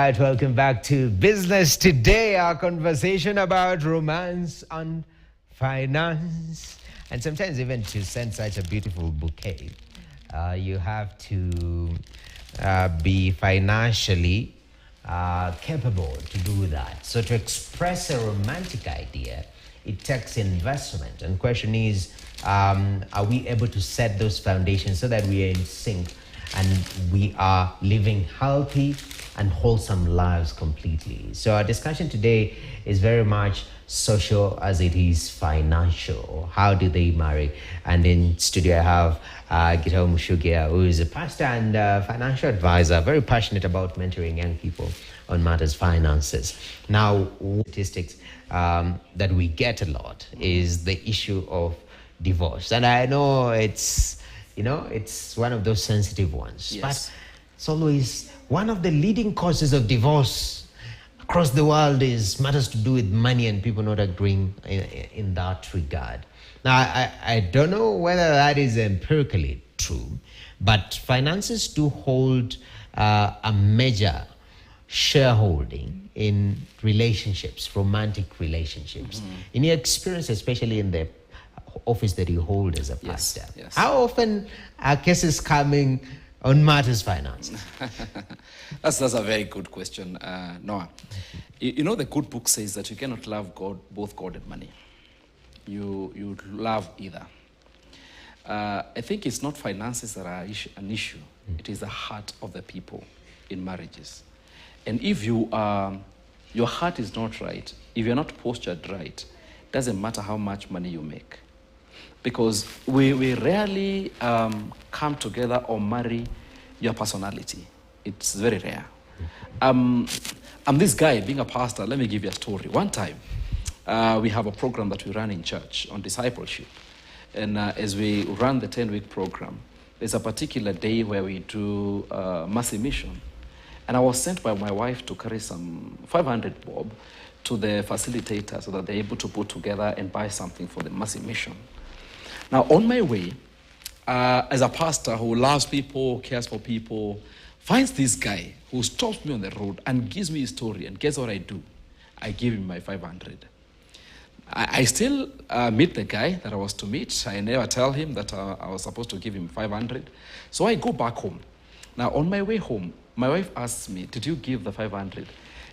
right, welcome back to Business Today, our conversation about romance and finance. And sometimes even to send such a beautiful bouquet, you have to be financially capable to do that. So to express a romantic idea, it takes investment. And the question is, are we able to set those foundations so that we are in sync and we are living healthy and wholesome lives completely? So our discussion today is very much social as it is financial. How do they marry? And in studio I have Gita Mushugia, who is a pastor and financial advisor, very passionate about mentoring young people on matters finances. Now, statistics that we get a lot is the issue of divorce. And I know it's one of those sensitive ones. Yes. But it's always one of the leading causes of divorce across the world is matters to do with money and people not agreeing in that regard. Now, I don't know whether that is empirically true, but finances do hold a major shareholding in relationships, romantic relationships. In your experience, especially in the office that you hold as a pastor, yes. how often are cases coming on matters finance? That's a very good question, Noah. You know, the good book says that you cannot love God, both God and money. You love either. I think it's not finances that are an issue. It is the heart of the people in marriages. And if your heart is not right, if you're not postured right, it doesn't matter how much money you make. Because we rarely come together or marry your personality. It's very rare. I'm this guy, being a pastor. Let me give you a story. One time, we have a program that we run in church on discipleship. And as we run the 10-week program, there's a particular day where we do mercy mission. And I was sent by my wife to carry some 500 bob to the facilitator so that they're able to put together and buy something for the mercy mission. Now, on my way, as a pastor who loves people, cares for people, finds this guy who stops me on the road and gives me his story. And guess what I do? I give him my 500. I still meet the guy that I was to meet. I never tell him that I was supposed to give him 500. So I go back home. Now, on my way home, my wife asks me, did you give the 500?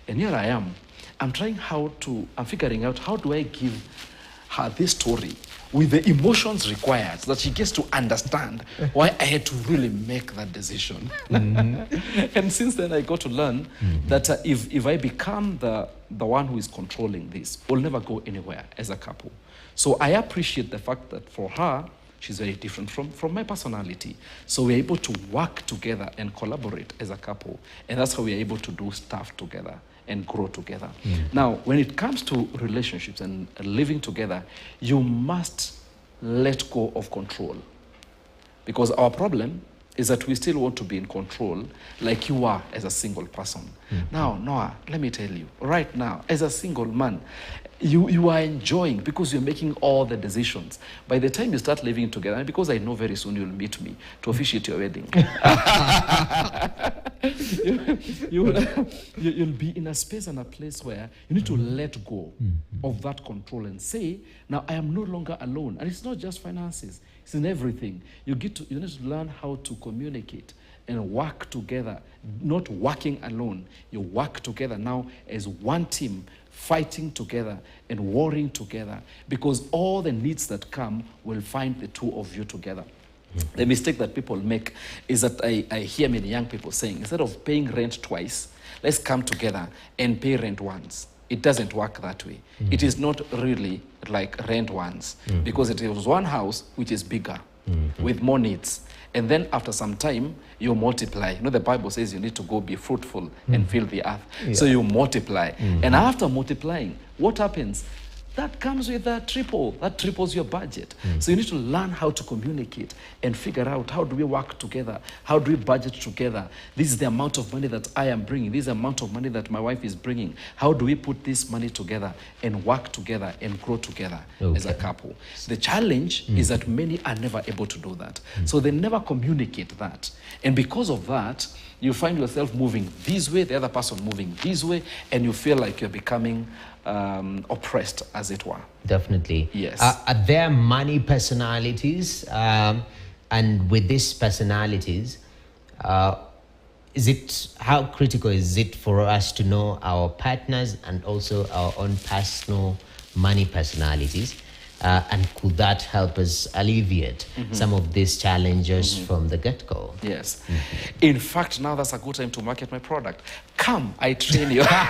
And here I am. I'm figuring out how do I give her this story with the emotions required so that she gets to understand why I had to really make that decision. And since then, I got to learn that if I become the one who is controlling this, we'll never go anywhere as a couple. So I appreciate the fact that for her, she's very different from my personality. So we're able to work together and collaborate as a couple. And that's how we're able to do stuff together and grow together. Now, when it comes to relationships and living together, you must let go of control. Because our problem is that we still want to be in control like you are as a single person. Now, Noah, let me tell you, right now, as a single man, you are enjoying because you're making all the decisions. By the time you start living together, because I know very soon you'll meet me to officiate your wedding, you'll be in a space and a place where you need to let go of that control and say, now I am no longer alone. And it's not just finances, it's in everything. You need to learn how to communicate and work together, not working alone. You work together now as one team, fighting together and warring together, because all the needs that come will find the two of you together. The mistake that people make is that I hear many young people saying, instead of paying rent twice, let's come together and pay rent once. It doesn't work that way. It is not really like rent once, because it is one house which is bigger, with more needs. And then after some time, you multiply. You know, the Bible says you need to go be fruitful and fill the earth. Yeah. So you multiply. And after multiplying, what happens? That comes with a triple. That triples your budget. So you need to learn how to communicate and figure out, how do we work together? How do we budget together? This is the amount of money that I am bringing. This is the amount of money that my wife is bringing. How do we put this money together and work together and grow together as a couple? The challenge is that many are never able to do that. So they never communicate that. And because of that, you find yourself moving this way, the other person moving this way, and you feel like you're becoming oppressed, as it were. Definitely. Yes. Are there money personalities? And with these personalities, how critical is it for us to know our partners and also our own personal money personalities? And could that help us alleviate some of these challenges from the get-go? Yes. In fact, now that's a good time to market my product. Come, I train you. Come,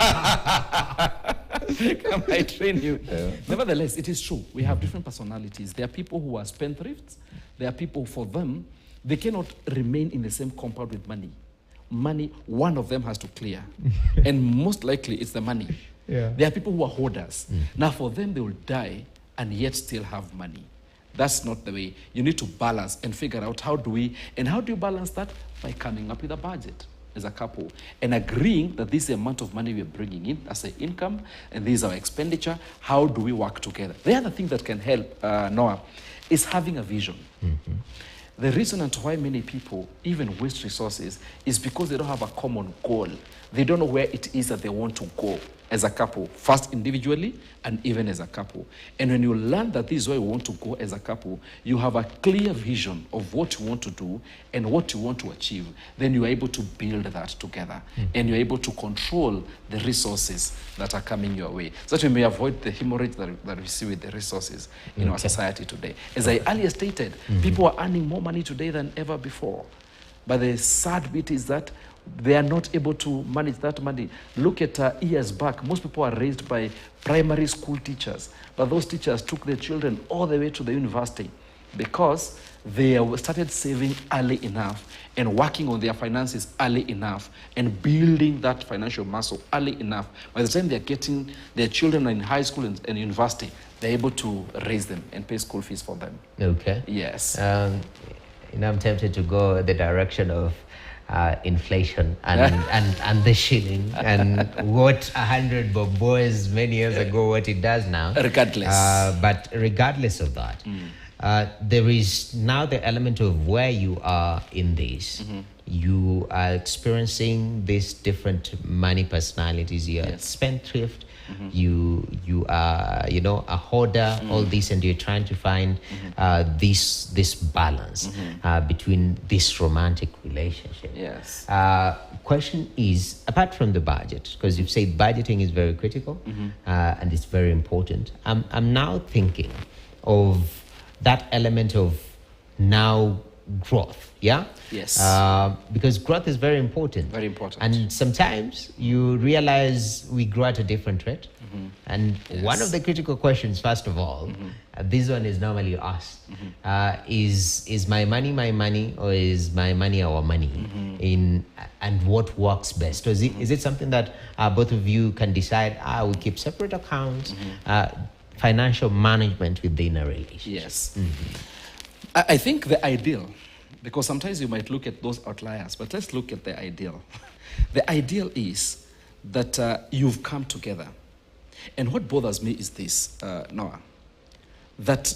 I train you. Nevertheless, it is true. We have different personalities. There are people who are spendthrifts. There are people, for them, they cannot remain in the same compound with money. Money, one of them has to clear. And most likely, it's the money. Yeah. There are people who are hoarders. Now, for them, they will die and yet still have money. That's not the way. You need to balance and figure out how do you balance that? By coming up with a budget as a couple and agreeing that this is the amount of money we're bringing in as an income and this is our expenditure. How do we work together? The other thing that can help, Noah, is having a vision. The reason and why many people even waste resources is because they don't have a common goal. They don't know where it is that they want to go as a couple, first individually and even as a couple. And when you learn that this is where you want to go as a couple, you have a clear vision of what you want to do and what you want to achieve, then you are able to build that together. And you're able to control the resources that are coming your way, so that we may avoid the hemorrhage that we see with the resources in our society today. As I earlier stated, people are earning more money today than ever before. But the sad bit is that they are not able to manage that money. Look at years back, most people are raised by primary school teachers, but those teachers took their children all the way to the university because they started saving early enough and working on their finances early enough and building that financial muscle early enough. By the time they're getting their children in high school and university, they're able to raise them and pay school fees for them. Okay. Yes. I'm tempted to go the direction of inflation and the shilling and what 100 boys many years ago, what it does now. Regardless. But regardless of that, there is now the element of where you are in this. You are experiencing these different money personalities. You are spendthrift. You are, a hoarder, all this, and you're trying to find this balance between this romantic relationship. Yes. Question is, apart from the budget, because you've said budgeting is very critical and it's very important. I'm now thinking of that element of now growth. Yeah. Yes. Because growth is very important. Very important. And sometimes you realize we grow at a different rate. And one of the critical questions, first of all, this one is normally asked, is my money, or is my money our money? And what works best? So is it something that both of you can decide, we keep separate accounts, financial management within a relationship? Yes. I think the ideal, because sometimes you might look at those outliers, but let's look at the ideal. The ideal is that you've come together. And what bothers me is this, Noah, that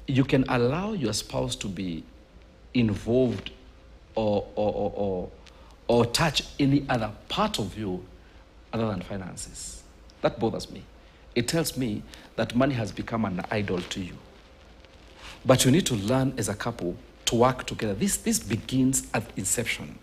you can allow your spouse to be involved or touch any other part of you other than finances. That bothers me. It tells me that money has become an idol to you. But you need to learn as a couple to work together. This begins at inception.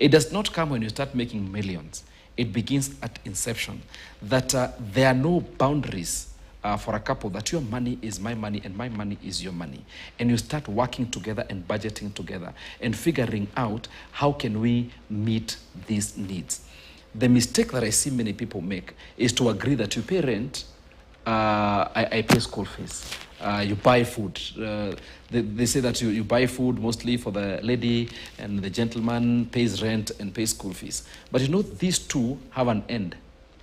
It does not come when you start making millions. It begins at inception. That there are no boundaries for a couple, that your money is my money and my money is your money. And you start working together and budgeting together and figuring out how can we meet these needs. The mistake that I see many people make is to agree that you pay rent, I pay school fees. You buy food. They say that you buy food mostly for the lady and the gentleman pays rent and pays school fees. But these two have an end.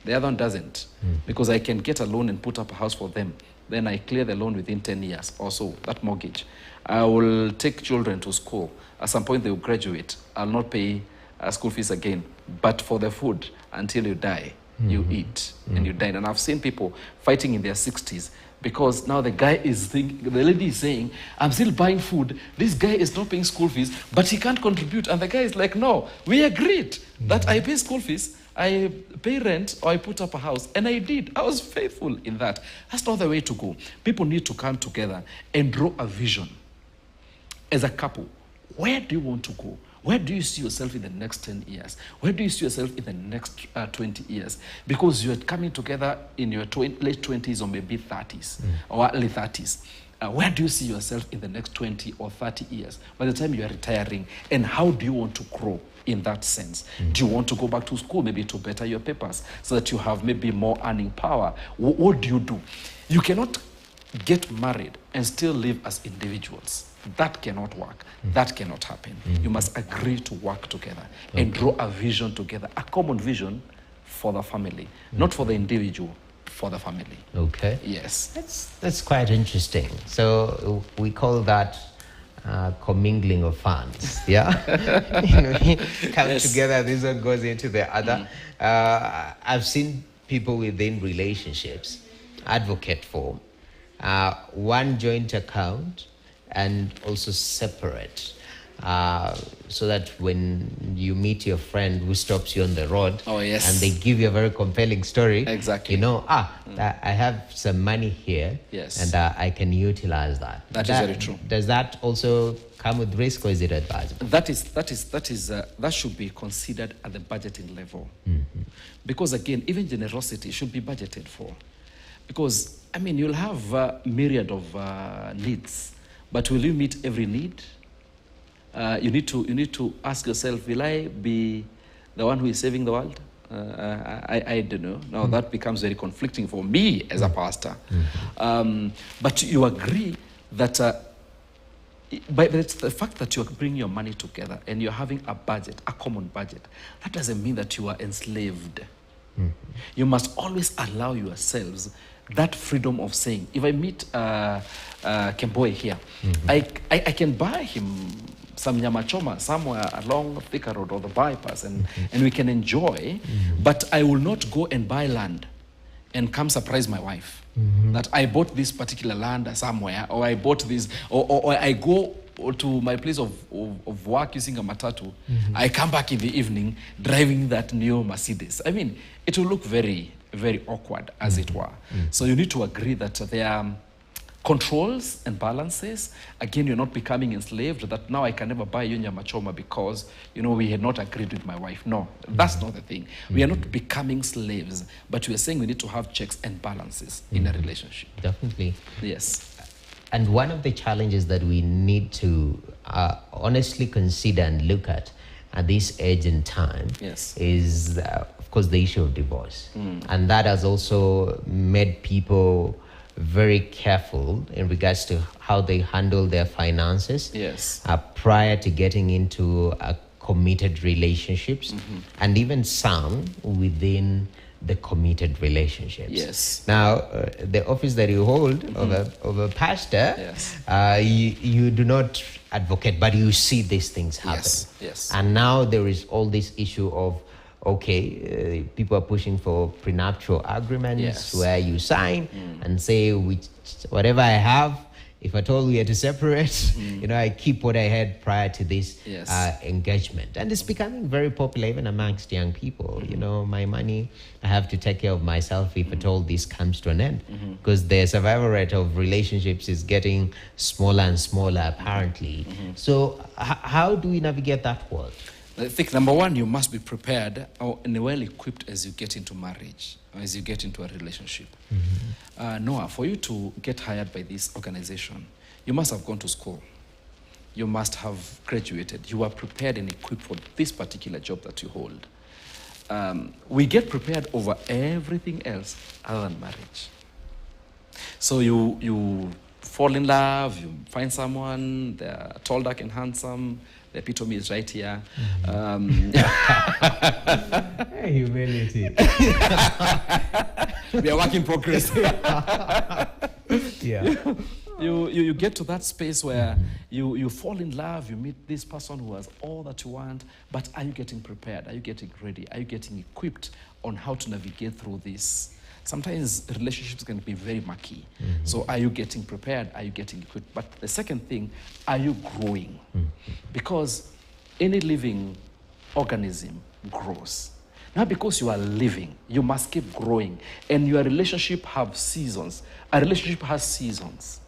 The other one doesn't. Because I can get a loan and put up a house for them. Then I clear the loan within 10 years or so, that mortgage. I will take children to school. At some point they will graduate. I'll not pay school fees again. But for the food, until you die, you eat, and you dine. And I've seen people fighting in their 60s because now the lady is saying, I'm still buying food. This guy is not paying school fees, but he can't contribute. And the guy is like, no, we agreed that I pay school fees, I pay rent, or I put up a house. And I did. I was faithful in that. That's not the way to go. People need to come together and draw a vision. As a couple, where do you want to go? Where do you see yourself in the next 10 years? Where do you see yourself in the next 20 years? Because you're coming together in your late 20s or maybe 30s or early 30s. Where do you see yourself in the next 20 or 30 years? By the time you are retiring, and how do you want to grow in that sense? Do you want to go back to school maybe to better your papers so that you have maybe more earning power? What do you do? You cannot get married and still live as individuals. That cannot work. That cannot happen. You must agree to work together and draw a vision together, a common vision for the family, not for the individual, for the family. Okay. Yes. That's quite interesting. So we call that commingling of funds. Yeah. Come together. This one goes into the other. I've seen people within relationships advocate for one joint account and also separate, so that when you meet your friend who stops you on the road, and they give you a very compelling story, exactly, I have some money here, and I can utilize that. That is very true. Does that also come with risk, or is it advisable? That should be considered at the budgeting level, because again, even generosity should be budgeted for, because I mean, you'll have a myriad of needs. But will you meet every need? You need to ask yourself, will I be the one who is saving the world? I don't know. Now that becomes very conflicting for me as a pastor. But you agree that but it's the fact that you're bringing your money together and you're having a budget, a common budget, that doesn't mean that you are enslaved. You must always allow yourselves that freedom of saying, if I meet Kemboy here, I can buy him some nyama choma somewhere along Thika Road or the bypass, and we can enjoy, but I will not go and buy land and come surprise my wife that I bought this particular land somewhere, or I bought this, or I go to my place of work using a matatu, I come back in the evening driving that new Mercedes. I mean, it will look very, very awkward, as it were. So you need to agree that there are controls and balances. Again, you're not becoming enslaved, that now I can never buy you nyama choma because, we had not agreed with my wife. No, that's not the thing. We are not becoming slaves, but we are saying we need to have checks and balances in a relationship. Definitely. Yes. And one of the challenges that we need to honestly consider and look at this age and time is, of course, the issue of divorce. And that has also made people very careful in regards to how they handle their finances prior to getting into committed relationships, and even some within the committed relationships. Yes. Now, the office that you hold of a pastor, you do not advocate, but you see these things happen. Yes. And now there is all this issue of, people are pushing for prenuptial agreements where you sign and say, whatever I have, if at all we are to separate, I keep what I had prior to this engagement. And it's becoming very popular even amongst young people. My money, I have to take care of myself if at all this comes to an end. Because the survival rate of relationships is getting smaller and smaller, apparently. So how do we navigate that world? I think, number one, you must be prepared and well-equipped as you get into marriage, or as you get into a relationship. Noah, for you to get hired by this organization, you must have gone to school. You must have graduated. You are prepared and equipped for this particular job that you hold. We get prepared over everything else other than marriage. So you fall in love, you find someone, they're tall, dark, and handsome. The epitome is right here. Humility. We are work in progress. You get to that space where you fall in love, you meet this person who has all that you want, but are you getting prepared? Are you getting ready? Are you getting equipped on how to navigate through this. Sometimes relationships can be very murky. So are you getting prepared? Are you getting equipped? But the second thing, are you growing? Because any living organism grows. Now, because you are living, you must keep growing. And your relationship have seasons. A relationship has seasons.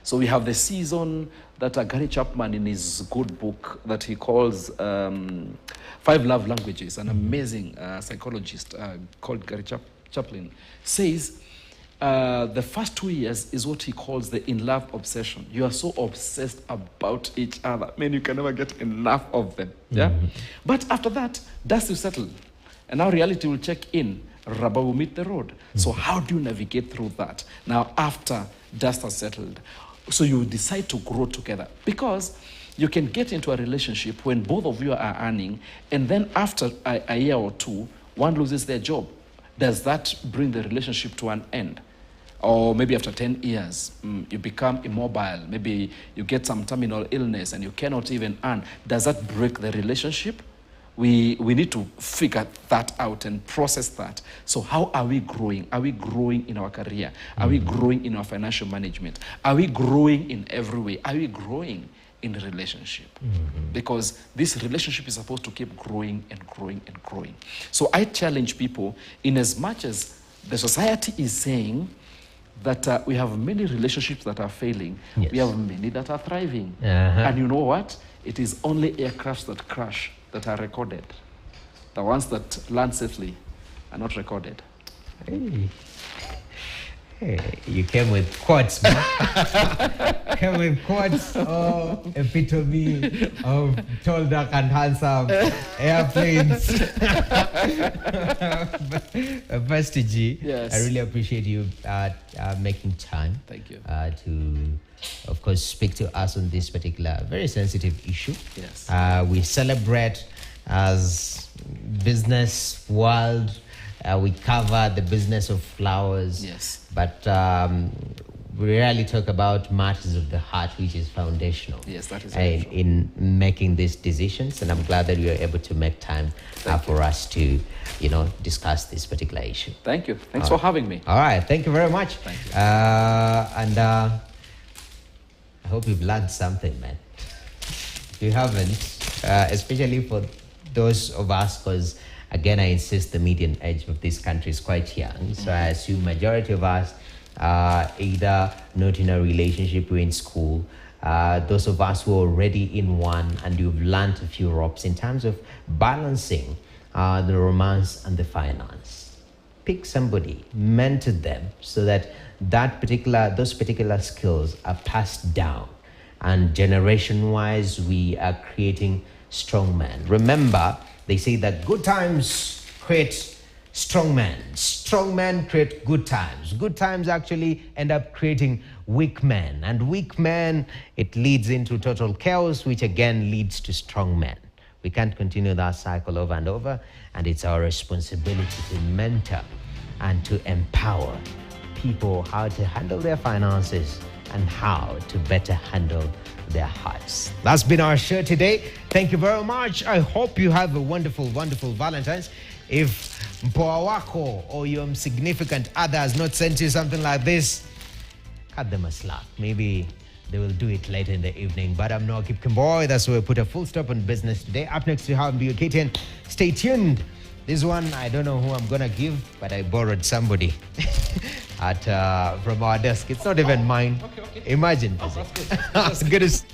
So we have the season that Gary Chapman, in his good book that he calls Five Love Languages, an amazing psychologist called Gary Chaplin, says the first 2 years is what he calls the in love obsession. You are so obsessed about each other. Man, you can never get enough of them. Yeah? But after that, dust will settle. And now reality will check in. Rubber will meet the road. So how do you navigate through that? Now, after dust has settled, so you decide to grow together. Because you can get into a relationship when both of you are earning, and then after a year or two, one loses their job. Does that bring the relationship to an end? Or maybe after 10 years, you become immobile. Maybe you get some terminal illness and you cannot even earn. Does that break the relationship? We need to figure that out and process that. So how are we growing? Are we growing in our career? Are we growing in our financial management? Are we growing in every way? Are we growing in the relationship? Because this relationship is supposed to keep growing and growing and growing. So I challenge people, in as much as the society is saying that we have many relationships that are failing, we have many that are thriving. And you know what? It is only aircrafts that crash that are recorded. The ones that land safely are not recorded. Hey, you came with quotes, man. Came with quotes, epitome of tall, dark, and handsome airplanes. First, G, Yes. I really appreciate you making time. Thank you. To, of course, speak to us on this particular very sensitive issue. Yes. We celebrate as business world. We cover the business of flowers. Yes. But we rarely talk about matters of the heart, which is foundational. Yes, that is very true. in making these decisions. And I'm glad that you are able to make time for us to, discuss this particular issue. Thank you. Thanks for having me. All right. Thank you very much. Thank you. I hope you've learned something, man. If you haven't, especially for those of us, because again, I insist the median age of this country is quite young. So I assume majority of us are either not in a relationship or in school. Those of us who are already in one and you've learned a few ropes in terms of balancing the romance and the finance. Pick somebody, mentor them so that those particular skills are passed down. And generation-wise, we are creating strong men. Remember, they say that good times create strong men. Strong men create good times. Good times actually end up creating weak men. And weak men, it leads into total chaos, which again leads to strong men. We can't continue that cycle over and over. And it's our responsibility to mentor and to empower people how to handle their finances and how to better handle their hearts. That's been our show today. Thank you very much. I hope you have a wonderful, wonderful Valentine's. If mpoa wako or your significant other has not sent you something like this, cut them a slack. Maybe they will do it later in the evening. But I'm Noah Kipkemboy. That's where we put a full stop on business today. Up next, we have BUK10. Stay tuned. This one, I don't know who I'm going to give, but I borrowed somebody from our desk. It's not even mine. Okay. Imagine. Oh, that's good. It's good.